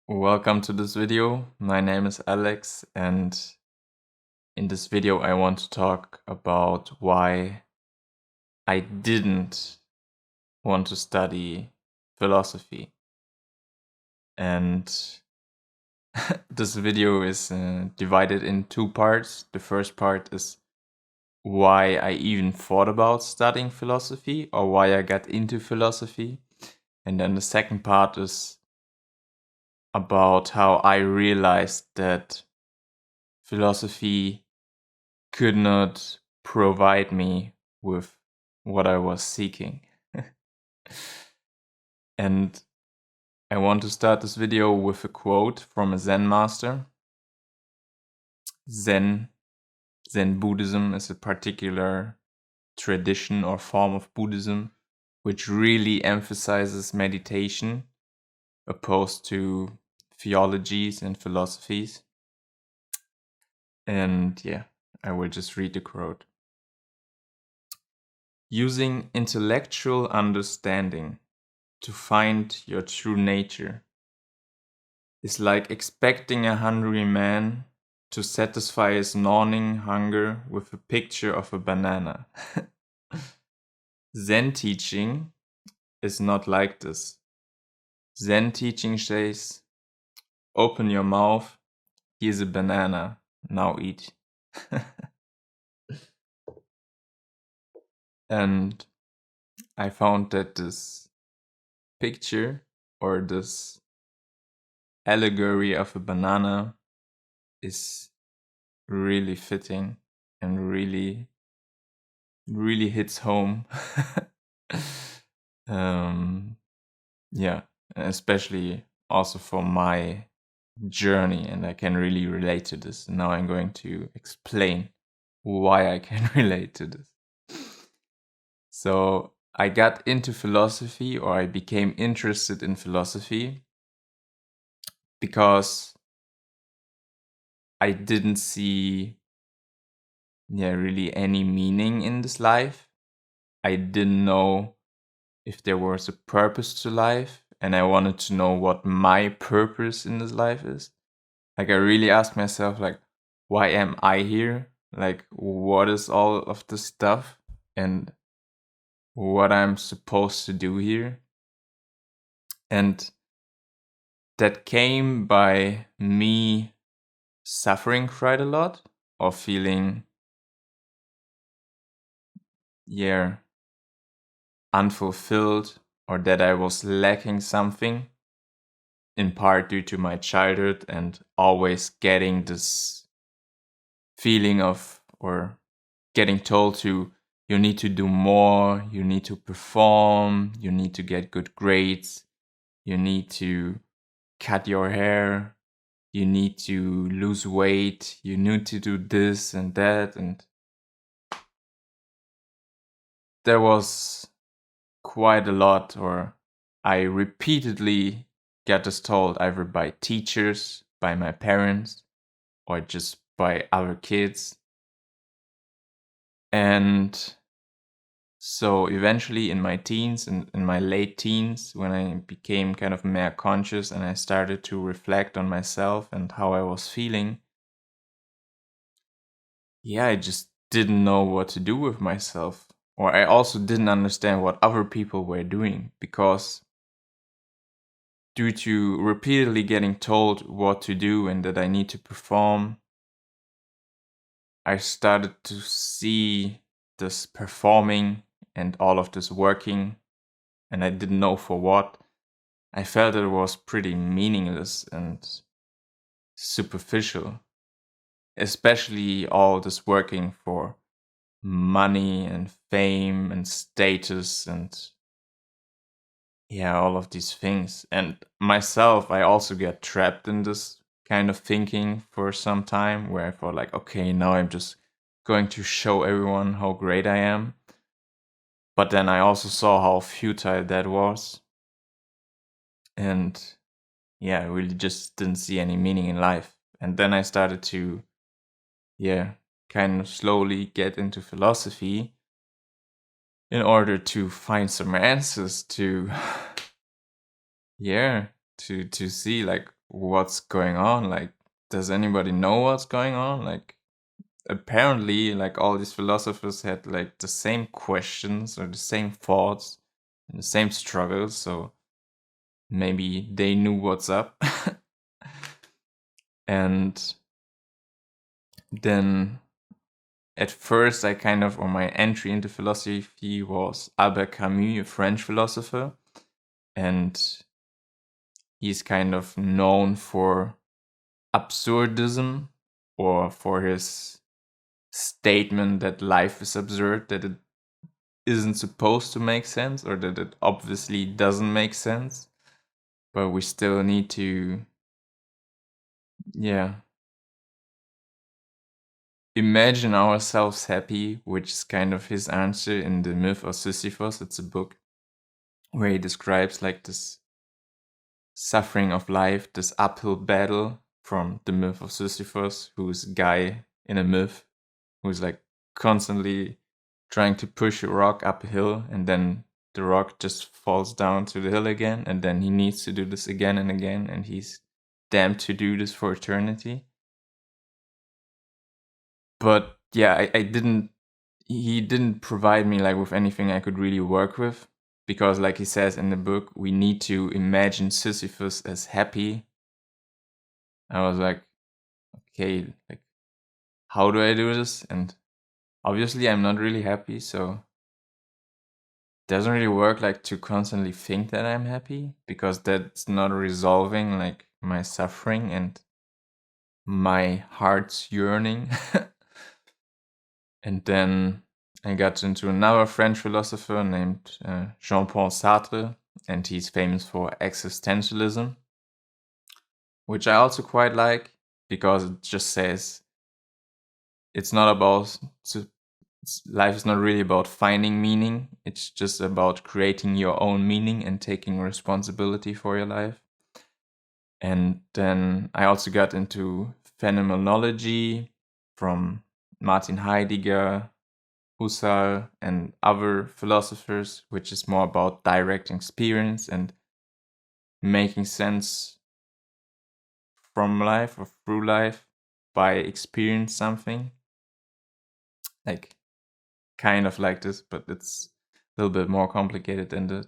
Welcome to this video. My name is Alex, and in this video I want to talk about why I didn't want to study philosophy. And this video is divided in two parts. The first part is why I even thought about studying philosophy or why I got into philosophy. And then the second part is about how I realized that philosophy could not provide me with what I was seeking. And I want to start this video with a quote from a Zen master. Zen Buddhism is a particular tradition or form of Buddhism which really emphasizes meditation opposed to theologies and philosophies. And yeah, I will just read the quote. Using intellectual understanding to find your true nature is like expecting a hungry man to satisfy his gnawing hunger with a picture of a banana. Zen teaching is not like this. Zen teaching says, open your mouth, here's a banana, now eat. And I found that this picture or this allegory of a banana is really fitting and really hits home. Yeah, especially also for my journey, and I can really relate to this. Now I'm going to explain why I can relate to this. So I got into philosophy, or I became interested in philosophy because I didn't see really any meaning in this life. I didn't know if there was a purpose to life, and I wanted to know what my purpose in this life is. Like, I really asked myself, like, why am I here? Like, what is all of this stuff and what I'm supposed to do here? And that came by me suffering quite a lot, or feeling unfulfilled, or that I was lacking something, in part due to my childhood and always getting this feeling of, or getting told to, you need to do more, you need to perform, you need to get good grades, you need to cut your hair, you need to lose weight, you need to do this and that. And there was quite a lot, or I repeatedly get this told either by teachers, by my parents, or just by other kids. And so eventually in my teens, in my late teens, when I became kind of more conscious and I started to reflect on myself and how I was feeling, I just didn't know what to do with myself. Or I also didn't understand what other people were doing, because due to repeatedly getting told what to do and that I need to perform, I started to see this performing and all of this working, and I didn't know for what. I felt it was pretty meaningless and superficial, especially all this working for money and fame and status and all of these things. And myself, I also get trapped in this kind of thinking for some time, where I thought like, okay, now I'm just going to show everyone how great I am. But then I also saw how futile that was. And I really just didn't see any meaning in life. And then I started to, kind of slowly get into philosophy in order to find some answers to, to see like what's going on? Like, does anybody know what's going on? Like, apparently, like, all these philosophers had like the same questions or the same thoughts and the same struggles, so maybe they knew what's up. And then at first I kind of, or my entry into philosophy was Albert Camus, a French philosopher, and he's kind of known for absurdism, or for his statement that life is absurd, that it isn't supposed to make sense, or that it obviously doesn't make sense, but we still need to, yeah, imagine ourselves happy, which is kind of his answer in The Myth of Sisyphus. It's a book where he describes like this suffering of life, this uphill battle from the myth of Sisyphus, who's a guy in a myth who's like constantly trying to push a rock up a hill, and then the rock just falls down to the hill again, and then he needs to do this again and again, and he's damned to do this for eternity. But yeah, he didn't provide me like with anything I could really work with, because like he says in the book, we need to imagine Sisyphus as happy. I was like, okay, like, how do I do this? And obviously I'm not really happy, so it doesn't really work like to constantly think that I'm happy, because that's not resolving like my suffering and my heart's yearning. And then I got into another French philosopher named Jean-Paul Sartre, and he's famous for existentialism, which I also quite like, because it just says it's not about, life is not really about finding meaning, it's just about creating your own meaning and taking responsibility for your life. And then I also got into phenomenology from Martin Heidegger, Husserl, and other philosophers, which is more about direct experience and making sense from life or through life by experience something. Like, kind of like this, but it's a little bit more complicated than that.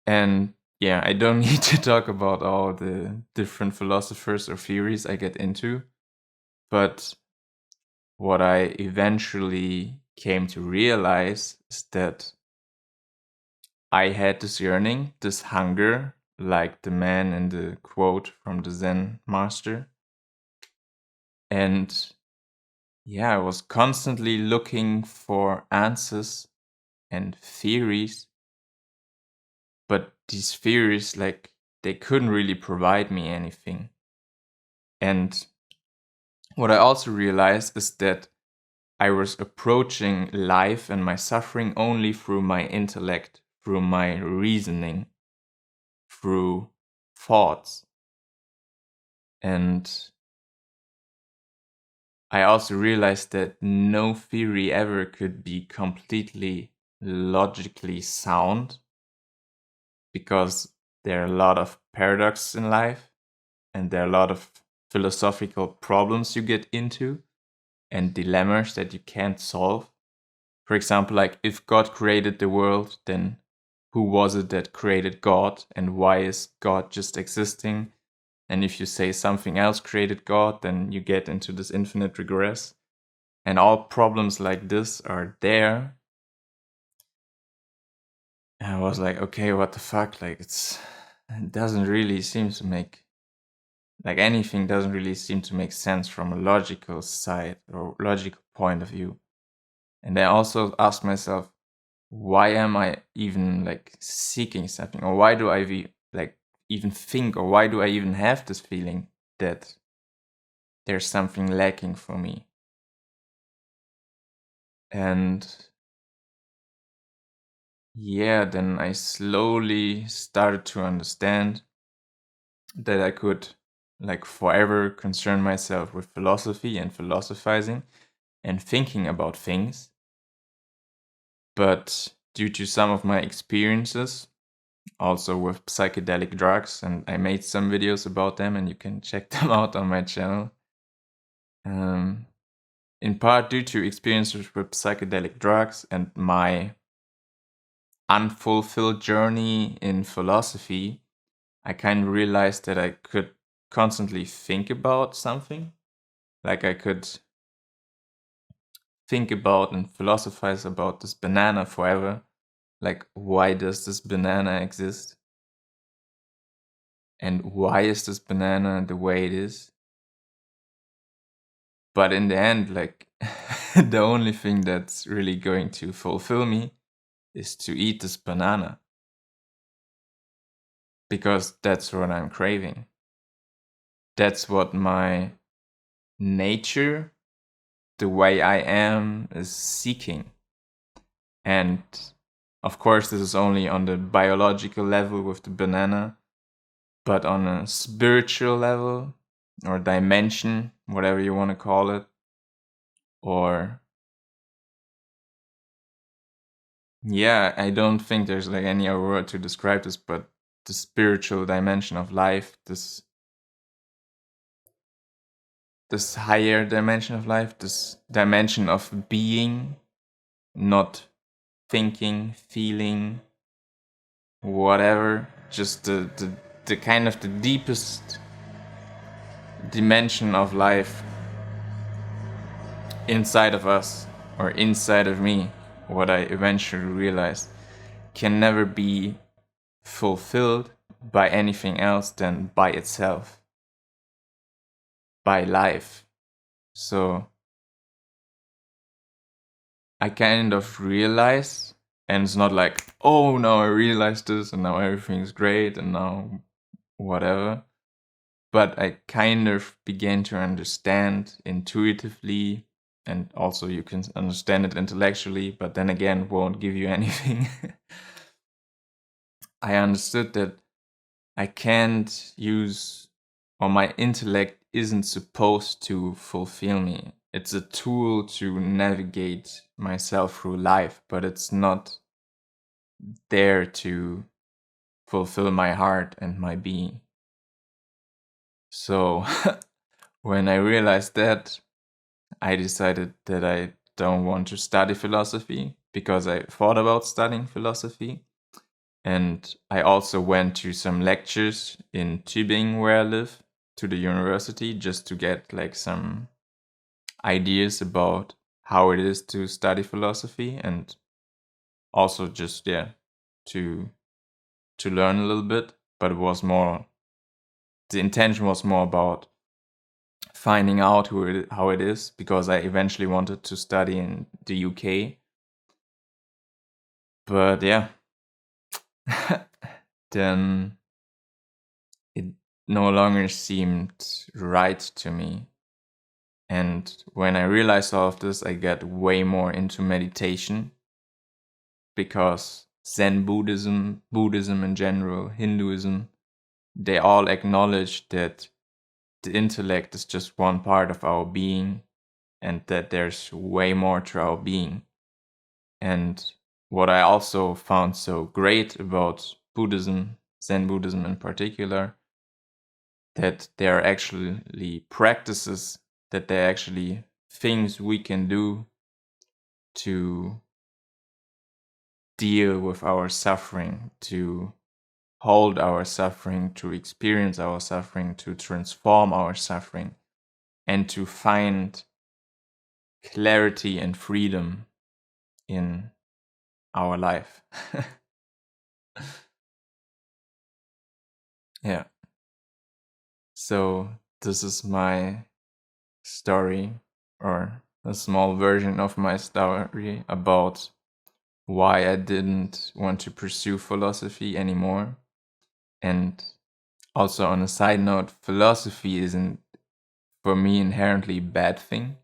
And yeah, I don't need to talk about all the different philosophers or theories I get into, but what I eventually came to realize is that I had this yearning, this hunger, like the man in the quote from the Zen master. And yeah, I was constantly looking for answers and theories, but these theories, like, they couldn't really provide me anything. And what I also realized is that I was approaching life and my suffering only through my intellect, through my reasoning, through thoughts. And I also realized that no theory ever could be completely logically sound, because there are a lot of paradoxes in life, and there are a lot of philosophical problems you get into and dilemmas that you can't solve. For example, like, if God created the world, then who was it that created God, and why is God just existing? And if you say something else created God, then you get into this infinite regress. And all problems like this are there. And I was like, okay, what the fuck? Like, it doesn't really seem to make, like, anything doesn't really seem to make sense from a logical side or logical point of view. And I also asked myself, why am I even like seeking something, or why do I like even think, or why do I even have this feeling that there's something lacking for me? And yeah, then I slowly started to understand that I could like forever concern myself with philosophy and philosophizing and thinking about things. But due to some of my experiences, also with psychedelic drugs, and I made some videos about them, and you can check them out on my channel. In part due to experiences with psychedelic drugs and my unfulfilled journey in philosophy, I kind of realized that I could constantly think about something. Like I could think about and philosophize about this banana forever. Like, why does this banana exist? And why is this banana the way it is? But in the end, like, the only thing that's really going to fulfill me is to eat this banana. Because that's what I'm craving. That's what my nature, the way I am, is seeking. And of course, this is only on the biological level with the banana, but on a spiritual level or dimension, whatever you want to call it, or yeah, I don't think there's like any other word to describe this, but the spiritual dimension of life, this higher dimension of life, this dimension of being, not thinking, feeling, whatever, just the kind of the deepest dimension of life inside of us or inside of me, what I eventually realized can never be fulfilled by anything else than by itself, by life. So I kind of realized, and it's not like, oh, now I realized this and now everything's great and now whatever. But I kind of began to understand intuitively, and also you can understand it intellectually, but then again, won't give you anything. I understood that I can't use, or my intellect isn't supposed to fulfill me. It's a tool to navigate myself through life, but it's not there to fulfill my heart and my being. So when I realized that, I decided that I don't want to study philosophy because I thought about studying philosophy. And I also went to some lectures in Tübingen, where I live, to the university, just to get like some ideas about how it is to study philosophy, and also just to learn a little bit. But it was more, the intention was more about finding out how it is, because I eventually wanted to study in the UK. But yeah, then it no longer seemed right to me. And when I realized all of this, I got way more into meditation, because Zen Buddhism, Buddhism in general, Hinduism, they all acknowledge that the intellect is just one part of our being and that there's way more to our being. And what I also found so great about Buddhism, Zen Buddhism in particular, that there are actually practices, that there are actually things we can do to deal with our suffering, to hold our suffering, to experience our suffering, to transform our suffering, and to find clarity and freedom in our life. Yeah. So this is my story, or a small version of my story, about why I didn't want to pursue philosophy anymore. And also, on a side note, philosophy isn't for me inherently a bad thing,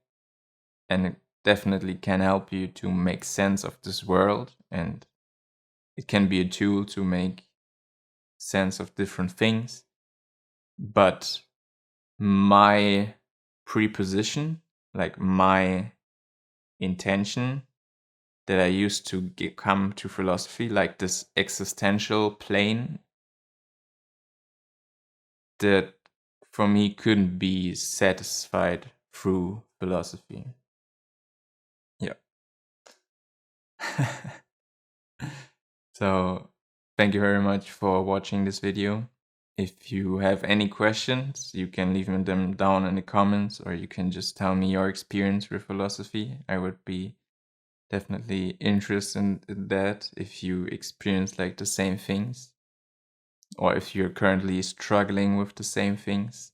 and it definitely can help you to make sense of this world, and it can be a tool to make sense of different things. But my preposition, like my intention, that I used to come to philosophy, like this existential plane that for me couldn't be satisfied through philosophy. Yeah. So thank you very much for watching this video. If you have any questions, you can leave them down in the comments, or you can just tell me your experience with philosophy. I would be definitely interested in that if you experience like the same things, or if you're currently struggling with the same things.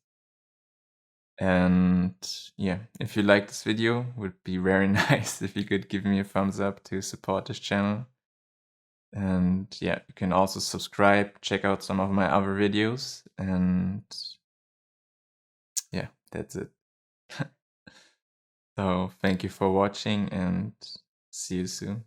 And yeah, if you like this video, would be very nice if you could give me a thumbs up to support this channel. And yeah, you can also subscribe, check out some of my other videos, and yeah, that's it. So thank you for watching and see you soon.